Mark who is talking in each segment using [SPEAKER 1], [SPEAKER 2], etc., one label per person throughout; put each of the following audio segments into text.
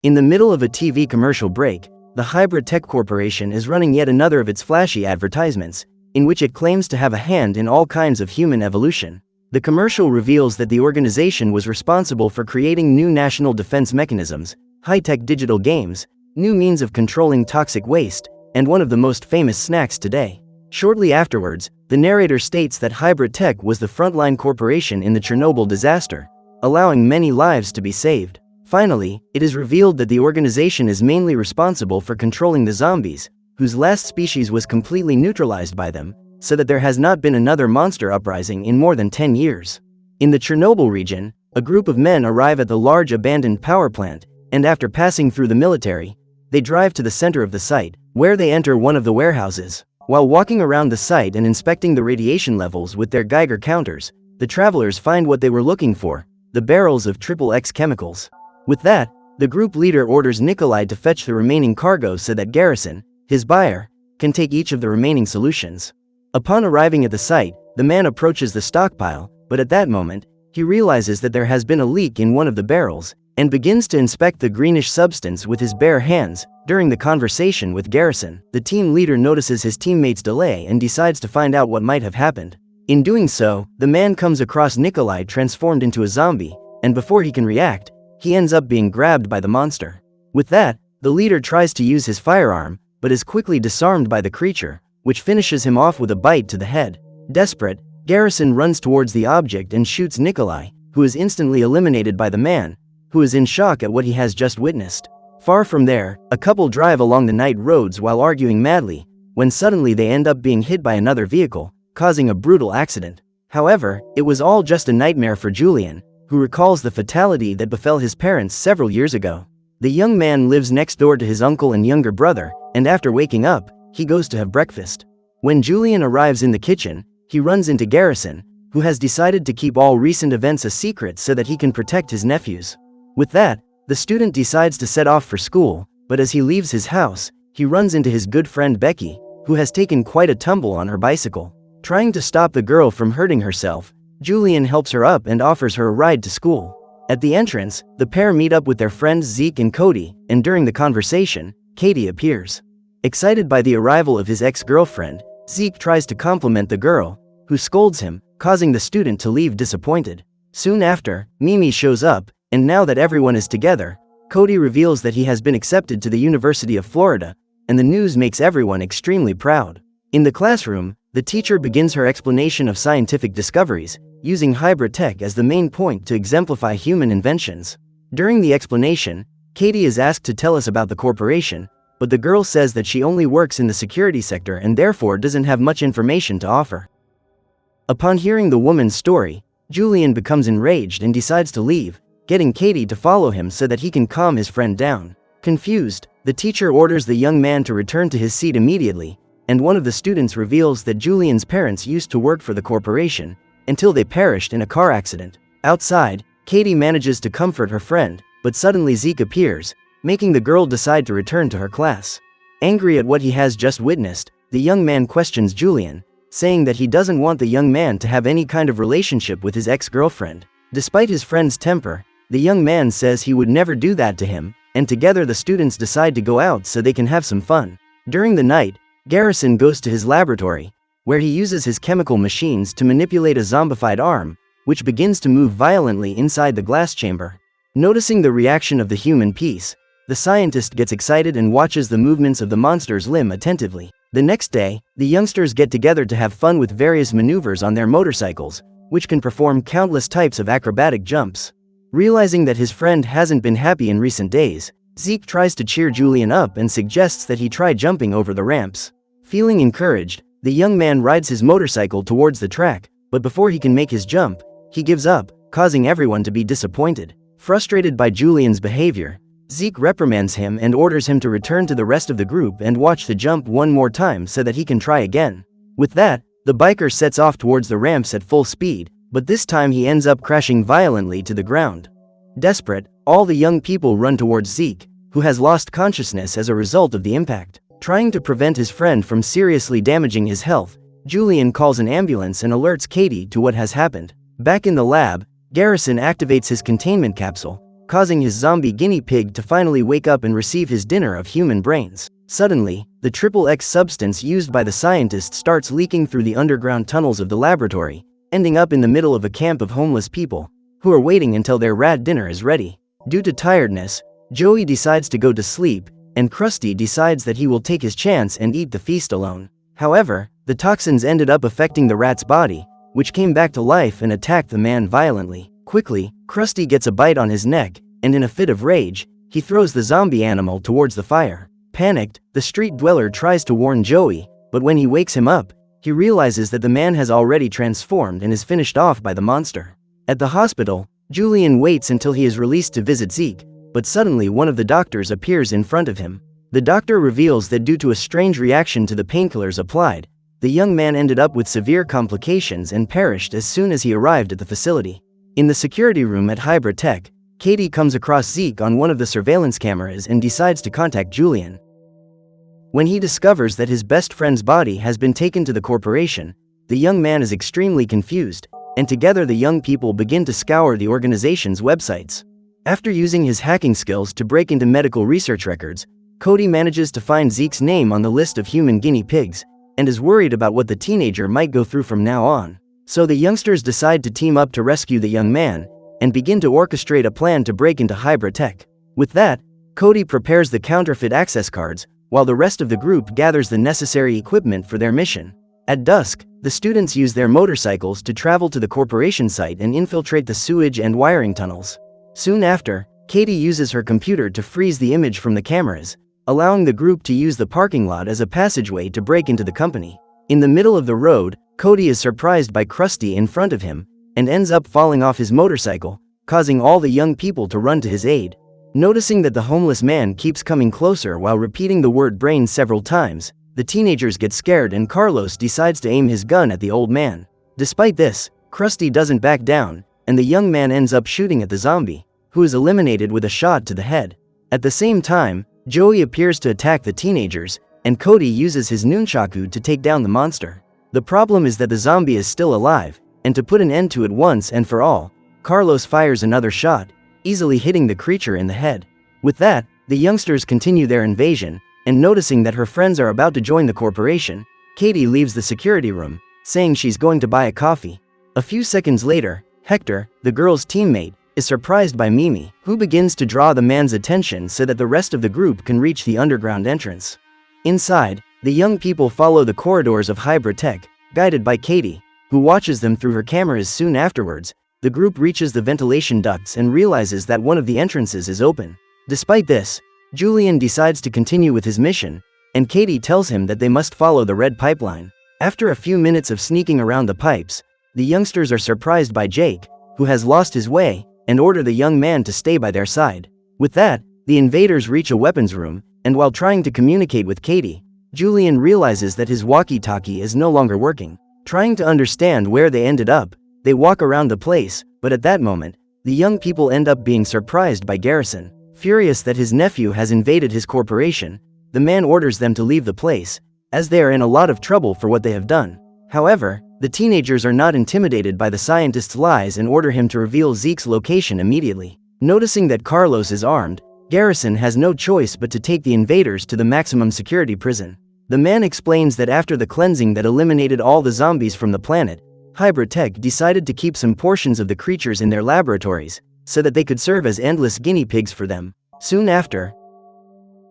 [SPEAKER 1] In the middle of a TV commercial break, the Hybrid Tech Corporation is running yet another of its flashy advertisements, in which it claims to have a hand in all kinds of human evolution. The commercial reveals that the organization was responsible for creating new national defense mechanisms, high-tech digital games, new means of controlling toxic waste, and one of the most famous snacks today. Shortly afterwards, the narrator states that Hybrid Tech was the frontline corporation in the Chernobyl disaster, allowing many lives to be saved. Finally, it is revealed that the organization is mainly responsible for controlling the zombies, whose last species was completely neutralized by them, so that there has not been another monster uprising in more than 10 years. In the Chernobyl region, a group of men arrive at the large abandoned power plant, and after passing through the military, they drive to the center of the site, where they enter one of the warehouses. While walking around the site and inspecting the radiation levels with their Geiger counters, the travelers find what they were looking for: the barrels of XXX chemicals. With that, the group leader orders Nikolai to fetch the remaining cargo so that Garrison, his buyer, can take each of the remaining solutions. Upon arriving at the site, the man approaches the stockpile, but at that moment, he realizes that there has been a leak in one of the barrels, and begins to inspect the greenish substance with his bare hands. During the conversation with Garrison, the team leader notices his teammate's delay and decides to find out what might have happened. In doing so, the man comes across Nikolai transformed into a zombie, and before he can react, he ends up being grabbed by the monster. With that, the leader tries to use his firearm, but is quickly disarmed by the creature, which finishes him off with a bite to the head. Desperate, Garrison runs towards the object and shoots Nikolai, who is instantly eliminated by the man, who is in shock at what he has just witnessed. Far from there, a couple drive along the night roads while arguing madly, when suddenly they end up being hit by another vehicle, causing a brutal accident. However, it was all just a nightmare for Julian, who recalls the fatality that befell his parents several years ago. The young man lives next door to his uncle and younger brother, and after waking up, he goes to have breakfast. When Julian arrives in the kitchen, he runs into Garrison, who has decided to keep all recent events a secret so that he can protect his nephews. With that, the student decides to set off for school, but as he leaves his house, he runs into his good friend Becky, who has taken quite a tumble on her bicycle. Trying to stop the girl from hurting herself, Julian helps her up and offers her a ride to school. At the entrance, the pair meet up with their friends Zeke and Cody, and during the conversation, Katie appears. Excited by the arrival of his ex-girlfriend, Zeke tries to compliment the girl, who scolds him, causing the student to leave disappointed. Soon after, Mimi shows up, and now that everyone is together, Cody reveals that he has been accepted to the University of Florida, and the news makes everyone extremely proud. In the classroom, the teacher begins her explanation of scientific discoveries, using hybrid tech as the main point to exemplify human inventions. During the explanation, Katie is asked to tell us about the corporation, but the girl says that she only works in the security sector and therefore doesn't have much information to offer. Upon hearing the woman's story, Julian becomes enraged and decides to leave, getting Katie to follow him so that he can calm his friend down. Confused, the teacher orders the young man to return to his seat immediately, and one of the students reveals that Julian's parents used to work for the corporation, until they perished in a car accident. Outside, Katie manages to comfort her friend, but suddenly Zeke appears, making the girl decide to return to her class. Angry at what he has just witnessed, the young man questions Julian, saying that he doesn't want the young man to have any kind of relationship with his ex-girlfriend. Despite his friend's temper, the young man says he would never do that to him, and together the students decide to go out so they can have some fun. During the night, Garrison goes to his laboratory, where he uses his chemical machines to manipulate a zombified arm, which begins to move violently inside the glass chamber. Noticing the reaction of the human piece, the scientist gets excited and watches the movements of the monster's limb attentively. The next day, the youngsters get together to have fun with various maneuvers on their motorcycles, which can perform countless types of acrobatic jumps. Realizing that his friend hasn't been happy in recent days, Zeke tries to cheer Julian up and suggests that he try jumping over the ramps. Feeling encouraged, the young man rides his motorcycle towards the track, but before he can make his jump, he gives up, causing everyone to be disappointed. Frustrated by Julian's behavior, Zeke reprimands him and orders him to return to the rest of the group and watch the jump one more time so that he can try again. With that, the biker sets off towards the ramps at full speed, but this time he ends up crashing violently to the ground. Desperate, all the young people run towards Zeke, who has lost consciousness as a result of the impact. Trying to prevent his friend from seriously damaging his health, Julian calls an ambulance and alerts Katie to what has happened. Back in the lab, Garrison activates his containment capsule, causing his zombie guinea pig to finally wake up and receive his dinner of human brains. Suddenly, the XXX substance used by the scientists starts leaking through the underground tunnels of the laboratory, ending up in the middle of a camp of homeless people, who are waiting until their rat dinner is ready. Due to tiredness, Joey decides to go to sleep, and Krusty decides that he will take his chance and eat the feast alone. However, the toxins ended up affecting the rat's body, which came back to life and attacked the man violently. Quickly, Krusty gets a bite on his neck, and in a fit of rage, he throws the zombie animal towards the fire. Panicked, the street dweller tries to warn Joey, but when he wakes him up, he realizes that the man has already transformed and is finished off by the monster. At the hospital, Julian waits until he is released to visit Zeke, but suddenly one of the doctors appears in front of him. The doctor reveals that due to a strange reaction to the painkillers applied, the young man ended up with severe complications and perished as soon as he arrived at the facility. In the security room at Hybrid Tech, Katie comes across Zeke on one of the surveillance cameras and decides to contact Julian. When he discovers that his best friend's body has been taken to the corporation, the young man is extremely confused, and together the young people begin to scour the organization's websites. After using his hacking skills to break into medical research records, Cody manages to find Zeke's name on the list of human guinea pigs, and is worried about what the teenager might go through from now on. So the youngsters decide to team up to rescue the young man, and begin to orchestrate a plan to break into Hybrid Tech. With that, Cody prepares the counterfeit access cards, while the rest of the group gathers the necessary equipment for their mission. At dusk, the students use their motorcycles to travel to the corporation site and infiltrate the sewage and wiring tunnels. Soon after, Katie uses her computer to freeze the image from the cameras, allowing the group to use the parking lot as a passageway to break into the company. In the middle of the road, Cody is surprised by Krusty in front of him, and ends up falling off his motorcycle, causing all the young people to run to his aid. Noticing that the homeless man keeps coming closer while repeating the word brain several times, the teenagers get scared and Carlos decides to aim his gun at the old man. Despite this, Krusty doesn't back down, and the young man ends up shooting at the zombie, who is eliminated with a shot to the head. At the same time, Joey appears to attack the teenagers, and Cody uses his nunchaku to take down the monster. The problem is that the zombie is still alive, and to put an end to it once and for all, Carlos fires another shot, easily hitting the creature in the head. With that, the youngsters continue their invasion, and noticing that her friends are about to join the corporation, Katie leaves the security room, saying she's going to buy a coffee. A few seconds later, Hector, the girl's teammate, is surprised by Mimi, who begins to draw the man's attention so that the rest of the group can reach the underground entrance. Inside, the young people follow the corridors of Hybrid Tech, guided by Katie, who watches them through her cameras. Soon afterwards, the group reaches the ventilation ducts and realizes that one of the entrances is open. Despite this, Julian decides to continue with his mission, and Katie tells him that they must follow the red pipeline. After a few minutes of sneaking around the pipes, the youngsters are surprised by Jake, who has lost his way, and order the young man to stay by their side. With that, the invaders reach a weapons room, and while trying to communicate with Katie, Julian realizes that his walkie-talkie is no longer working. Trying to understand where they ended up, they walk around the place, but at that moment, the young people end up being surprised by Garrison. Furious that his nephew has invaded his corporation, the man orders them to leave the place, as they are in a lot of trouble for what they have done. However, the teenagers are not intimidated by the scientist's lies and order him to reveal Zeke's location immediately. Noticing that Carlos is armed, Garrison has no choice but to take the invaders to the maximum security prison. The man explains that after the cleansing that eliminated all the zombies from the planet, Hybrid Tech decided to keep some portions of the creatures in their laboratories, so that they could serve as endless guinea pigs for them. Soon after,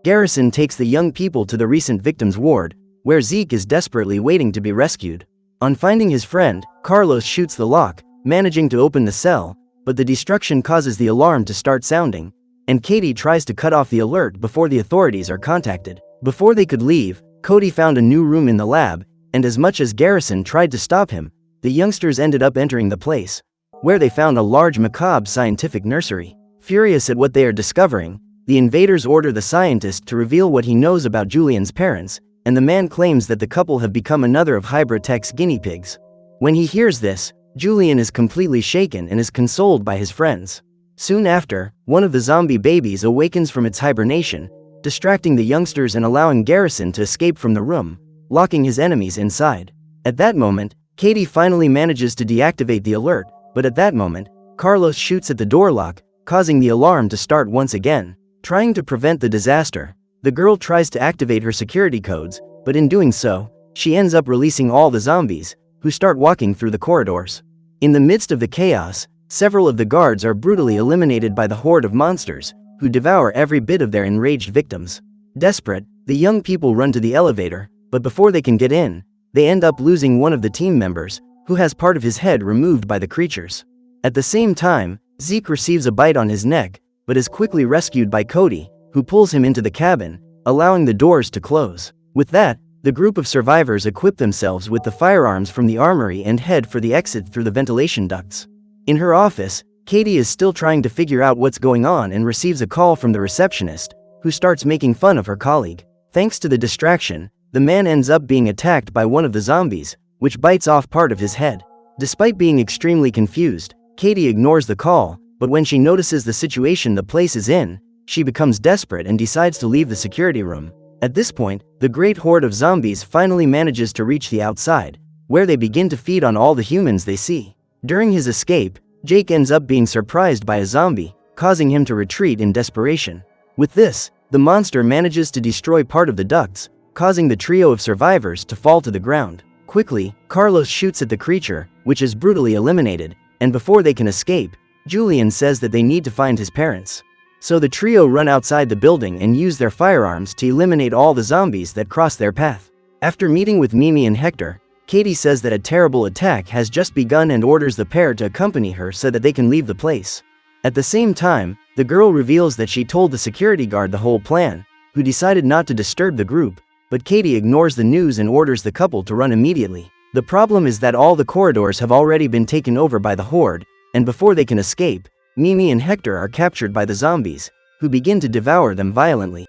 [SPEAKER 1] Garrison takes the young people to the recent victims' ward, where Zeke is desperately waiting to be rescued. On finding his friend, Carlos shoots the lock, managing to open the cell, but the destruction causes the alarm to start sounding, and Katie tries to cut off the alert before the authorities are contacted. Before they could leave, Cody found a new room in the lab, and as much as Garrison tried to stop him, the youngsters ended up entering the place, where they found a large macabre scientific nursery. Furious at what they are discovering, the invaders order the scientist to reveal what he knows about Julian's parents, and the man claims that the couple have become another of Hybrid Tech's guinea pigs. When he hears this, Julian is completely shaken and is consoled by his friends. Soon after, one of the zombie babies awakens from its hibernation, distracting the youngsters and allowing Garrison to escape from the room, locking his enemies inside. At that moment, Katie finally manages to deactivate the alert, but at that moment, Carlos shoots at the door lock, causing the alarm to start once again. Trying to prevent the disaster, the girl tries to activate her security codes, but in doing so, she ends up releasing all the zombies, who start walking through the corridors. In the midst of the chaos, several of the guards are brutally eliminated by the horde of monsters, who devour every bit of their enraged victims. Desperate, the young people run to the elevator, but before they can get in, they end up losing one of the team members, who has part of his head removed by the creatures. At the same time, Zeke receives a bite on his neck, but is quickly rescued by Cody, who pulls him into the cabin, allowing the doors to close. With that, the group of survivors equip themselves with the firearms from the armory and head for the exit through the ventilation ducts. In her office, Katie is still trying to figure out what's going on and receives a call from the receptionist, who starts making fun of her colleague. Thanks to the distraction, the man ends up being attacked by one of the zombies, which bites off part of his head. Despite being extremely confused, Katie ignores the call, but when she notices the situation the place is in, she becomes desperate and decides to leave the security room. At this point, the great horde of zombies finally manages to reach the outside, where they begin to feed on all the humans they see. During his escape, Jake ends up being surprised by a zombie, causing him to retreat in desperation. With this, the monster manages to destroy part of the ducts, causing the trio of survivors to fall to the ground. Quickly, Carlos shoots at the creature, which is brutally eliminated, and before they can escape, Julian says that they need to find his parents. So the trio run outside the building and use their firearms to eliminate all the zombies that cross their path. After meeting with Mimi and Hector, Katie says that a terrible attack has just begun and orders the pair to accompany her so that they can leave the place. At the same time, the girl reveals that she told the security guard the whole plan, who decided not to disturb the group, but Katie ignores the news and orders the couple to run immediately. The problem is that all the corridors have already been taken over by the horde, and before they can escape, Mimi and Hector are captured by the zombies, who begin to devour them violently.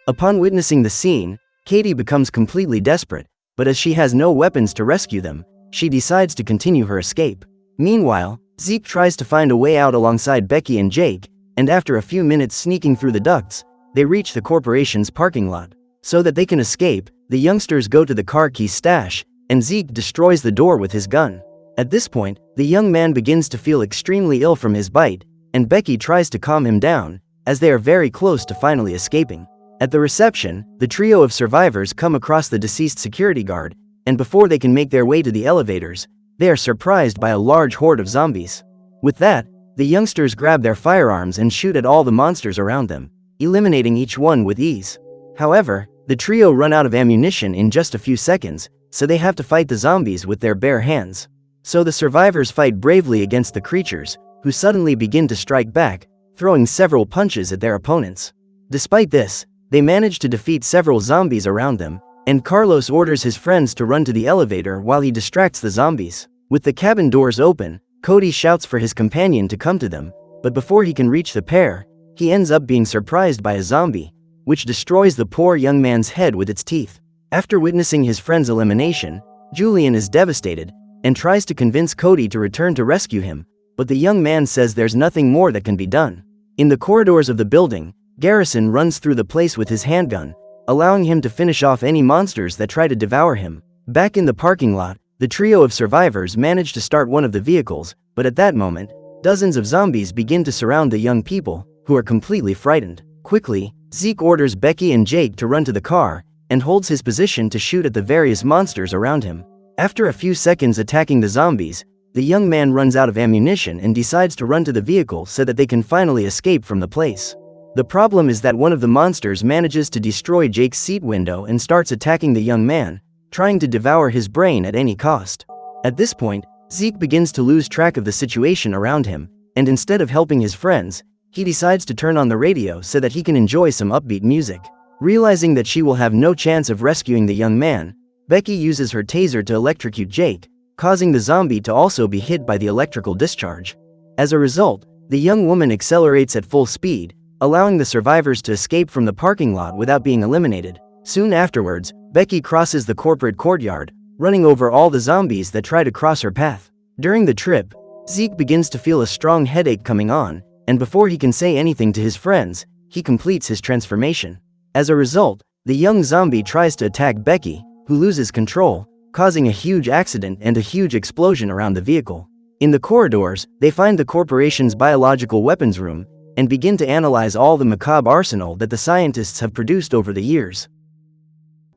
[SPEAKER 1] Upon witnessing the scene, Katie becomes completely desperate, but as she has no weapons to rescue them, she decides to continue her escape. Meanwhile, Zeke tries to find a way out alongside Becky and Jake, and after a few minutes sneaking through the ducts, they reach the corporation's parking lot. So that they can escape, the youngsters go to the car key stash, and Zeke destroys the door with his gun. At this point, the young man begins to feel extremely ill from his bite, and Becky tries to calm him down, as they are very close to finally escaping. At the reception, the trio of survivors come across the deceased security guard, and before they can make their way to the elevators, they are surprised by a large horde of zombies. With that, the youngsters grab their firearms and shoot at all the monsters around them, eliminating each one with ease. However, the trio run out of ammunition in just a few seconds, so they have to fight the zombies with their bare hands. So the survivors fight bravely against the creatures, who suddenly begin to strike back, throwing several punches at their opponents. Despite this, they manage to defeat several zombies around them, and Carlos orders his friends to run to the elevator while he distracts the zombies. With the cabin doors open, Cody shouts for his companion to come to them, but before he can reach the pair, he ends up being surprised by a zombie, which destroys the poor young man's head with its teeth. After witnessing his friend's elimination, Julian is devastated, and tries to convince Cody to return to rescue him, but the young man says there's nothing more that can be done. In the corridors of the building, Garrison runs through the place with his handgun, allowing him to finish off any monsters that try to devour him. Back in the parking lot, the trio of survivors manage to start one of the vehicles, but at that moment, dozens of zombies begin to surround the young people, who are completely frightened. Quickly, Zeke orders Becky and Jake to run to the car, and holds his position to shoot at the various monsters around him. After a few seconds attacking the zombies, the young man runs out of ammunition and decides to run to the vehicle so that they can finally escape from the place. The problem is that one of the monsters manages to destroy Jake's seat window and starts attacking the young man, trying to devour his brain at any cost. At this point, Zeke begins to lose track of the situation around him, and instead of helping his friends, he decides to turn on the radio so that he can enjoy some upbeat music. Realizing that she will have no chance of rescuing the young man, Becky uses her taser to electrocute Jake, causing the zombie to also be hit by the electrical discharge. As a result, the young woman accelerates at full speed, allowing the survivors to escape from the parking lot without being eliminated. Soon afterwards, Becky crosses the corporate courtyard, running over all the zombies that try to cross her path. During the trip, Zeke begins to feel a strong headache coming on, and before he can say anything to his friends, he completes his transformation. As a result, the young zombie tries to attack Becky, who loses control, causing a huge accident and a huge explosion around the vehicle. In the corridors, they find the corporation's biological weapons room and begin to analyze all the macabre arsenal that the scientists have produced over the years.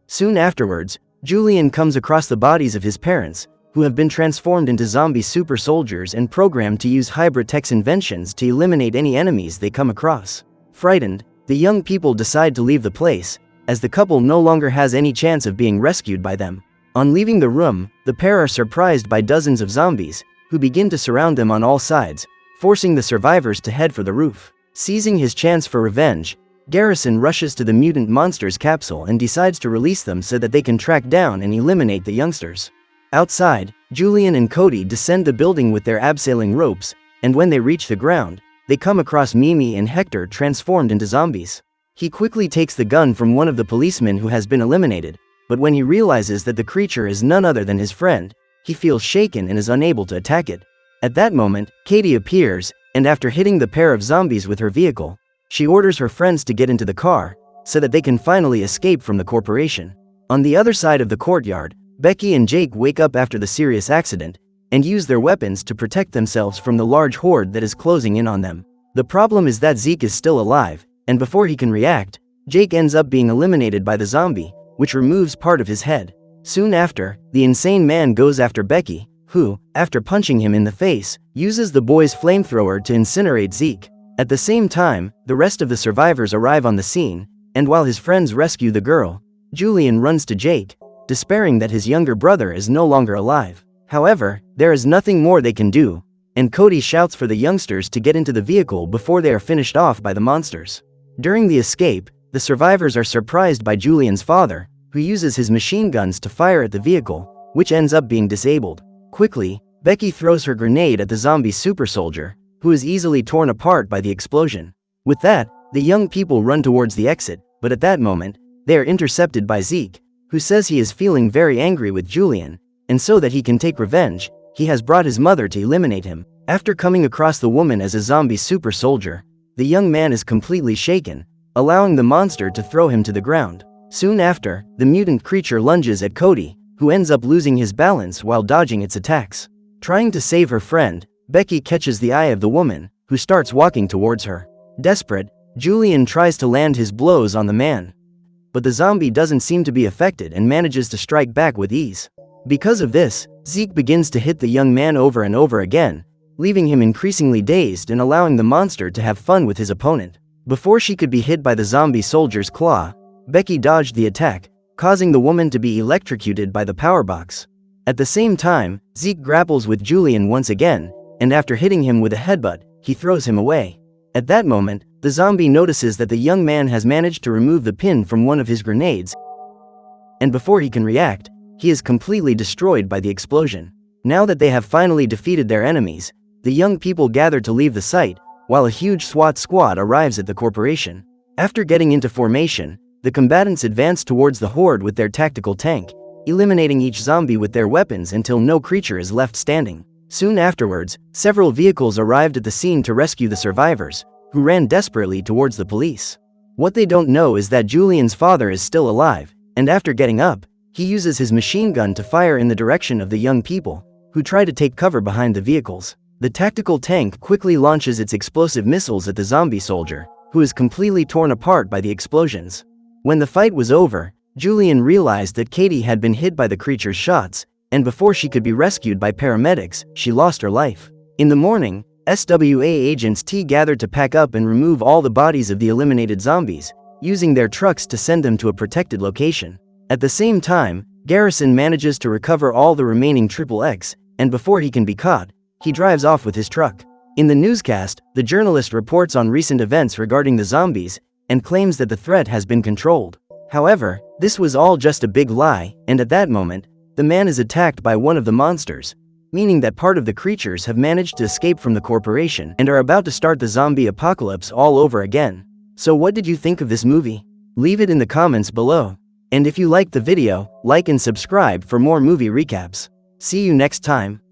[SPEAKER 1] Soon afterwards, Julian comes across the bodies of his parents, who have been transformed into zombie super soldiers and programmed to use hybrid tech's inventions to eliminate any enemies they come across. Frightened, the young people decide to leave the place, as the couple no longer has any chance of being rescued by them. On leaving the room, the pair are surprised by dozens of zombies, who begin to surround them on all sides, forcing the survivors to head for the roof. Seizing his chance for revenge, Garrison rushes to the mutant monsters capsule and decides to release them so that they can track down and eliminate the youngsters. Outside, Julian and Cody descend the building with their abseiling ropes, and when they reach the ground, they come across Mimi and Hector transformed into zombies. He quickly takes the gun from one of the policemen who has been eliminated, but when he realizes that the creature is none other than his friend, he feels shaken and is unable to attack it. At that moment, Katie appears, and after hitting the pair of zombies with her vehicle, she orders her friends to get into the car, so that they can finally escape from the corporation. On the other side of the courtyard, Becky and Jake wake up after the serious accident, and use their weapons to protect themselves from the large horde that is closing in on them. The problem is that Zeke is still alive, and before he can react, Jake ends up being eliminated by the zombie, which removes part of his head. Soon after, the insane man goes after Becky, who, after punching him in the face, uses the boy's flamethrower to incinerate Zeke. At the same time, the rest of the survivors arrive on the scene, and while his friends rescue the girl, Julian runs to Jake, despairing that his younger brother is no longer alive. However, there is nothing more they can do, and Cody shouts for the youngsters to get into the vehicle before they are finished off by the monsters. During the escape, the survivors are surprised by Julian's father, who uses his machine guns to fire at the vehicle, which ends up being disabled. Quickly, Becky throws her grenade at the zombie super soldier, who is easily torn apart by the explosion. With that, the young people run towards the exit, but at that moment, they are intercepted by Zeke, who says he is feeling very angry with Julian, and so that he can take revenge, he has brought his mother to eliminate him. After coming across the woman as a zombie super soldier, the young man is completely shaken, allowing the monster to throw him to the ground. Soon after, the mutant creature lunges at Cody, who ends up losing his balance while dodging its attacks. Trying to save her friend, Becky catches the eye of the woman, who starts walking towards her. Desperate, Julian tries to land his blows on the man, but the zombie doesn't seem to be affected and manages to strike back with ease. Because of this, Zeke begins to hit the young man over and over again, leaving him increasingly dazed and allowing the monster to have fun with his opponent. Before she could be hit by the zombie soldier's claw, Becky dodged the attack, causing the woman to be electrocuted by the power box. At the same time, Zeke grapples with Julian once again, and after hitting him with a headbutt, he throws him away. At that moment, the zombie notices that the young man has managed to remove the pin from one of his grenades, and before he can react, he is completely destroyed by the explosion. Now that they have finally defeated their enemies, the young people gather to leave the site, while a huge SWAT squad arrives at the corporation. After getting into formation, the combatants advance towards the horde with their tactical tank, eliminating each zombie with their weapons until no creature is left standing. Soon afterwards, several vehicles arrived at the scene to rescue the survivors, who ran desperately towards the police. What they don't know is that Julian's father is still alive, and after getting up, he uses his machine gun to fire in the direction of the young people, who try to take cover behind the vehicles. The tactical tank quickly launches its explosive missiles at the zombie soldier, who is completely torn apart by the explosions. When the fight was over, Julian realized that Katie had been hit by the creature's shots, and before she could be rescued by paramedics, she lost her life. In the morning, SWA agents gathered to pack up and remove all the bodies of the eliminated zombies, using their trucks to send them to a protected location. At the same time, Garrison manages to recover all the remaining XXX, and before he can be caught, he drives off with his truck. In the newscast, the journalist reports on recent events regarding the zombies, and claims that the threat has been controlled. However, this was all just a big lie, and at that moment, the man is attacked by one of the monsters, meaning that part of the creatures have managed to escape from the corporation and are about to start the zombie apocalypse all over again. So what did you think of this movie? Leave it in the comments below. And if you liked the video, like and subscribe for more movie recaps. See you next time.